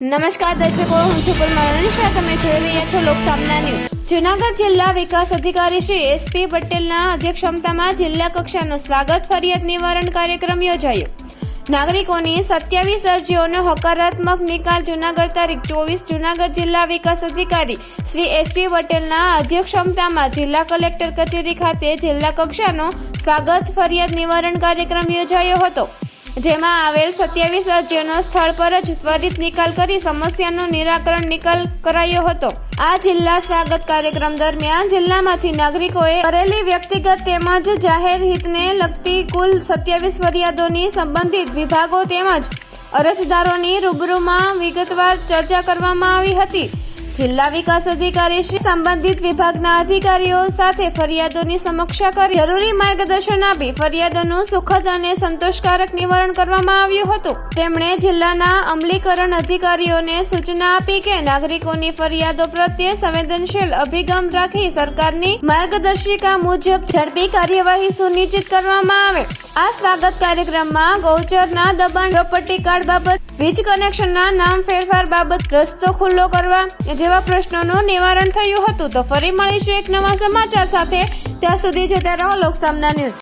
નમસ્કાર દર્શકો, હું છું પરમાનીશા. તમે જોઈ રહ્યા છો લોકસામના ન્યૂઝ. જૂનાગઢ જિલ્લા વિકાસ અધિકારી શ્રી એસપી પટેલના અધ્યક્ષતામાં જિલ્લા કક્ષાનો સ્વાગત ફરિયાદ નિવારણ કાર્યક્રમ યોજાયો. નાગરિકોની 27 અરજીઓનો હકારાત્મક નિકાલ. જૂનાગઢ તારીખ 24. જૂનાગઢ જિલ્લા વિકાસ અધિકારી શ્રી એસપી પટેલના અધ્યક્ષતામાં જિલ્લા કલેક્ટર કચેરી ખાતે જિલ્લા કક્ષાનો સ્વાગત ફરિયાદ નિવારણ કાર્યક્રમ યોજાયો હતો, જેમાં આવેલ 27 અરજીઓનો સ્થળ પર જ ત્વરિત નિકાલ કરી સમસ્યાનો નિકાલ કરાયો હતો. આ જિલ્લા સ્વાગત કાર્યક્રમ દરમિયાન જિલ્લામાંથી નાગરિકોએ કરેલી વ્યક્તિગત તેમજ જાહેર હિતને લગતી કુલ 27 ફરિયાદોની સંબંધિત વિભાગો તેમજ અરજદારોની રૂબરૂમાં વિગતવાર ચર્ચા કરવામાં આવી હતી. જિલ્લા વિકાસ અધિકારી શ્રી સંબંધિત વિભાગના અધિકારીઓ સાથે ફરિયાદોની સમીક્ષા કરી જરૂરી માર્ગદર્શન આપી ફરિયાદોનું સુખદ અને સંતોષકારક નિવારણ કરવામાં આવ્યું હતું. તેમણે જિલ્લાના અમલીકરણ અધિકારીઓને સૂચના આપી કે નાગરિકોની ફરિયાદો પ્રત્યે સંવેદનશીલ અભિગમ રાખી સરકારની માર્ગદર્શિકા મુજબ ઝડપી કાર્યવાહી સુનિશ્ચિત કરવામાં આવે. આ સ્વાગત કાર્યક્રમમાં ગૌચરના દબાણ, પ્રોપર્ટી કાર્ડ બાબત, વીજ કનેક્શનના નામ ફેરફાર બાબત, રસ્તો ખુલ્લો કરવા જેવા પ્રશ્નોનું નિવારણ થયું હતું. તો ફરી મળીશું એક નવા સમાચાર સાથે. ત્યાં સુધી જોતા રહો લોકસામના ન્યૂઝ.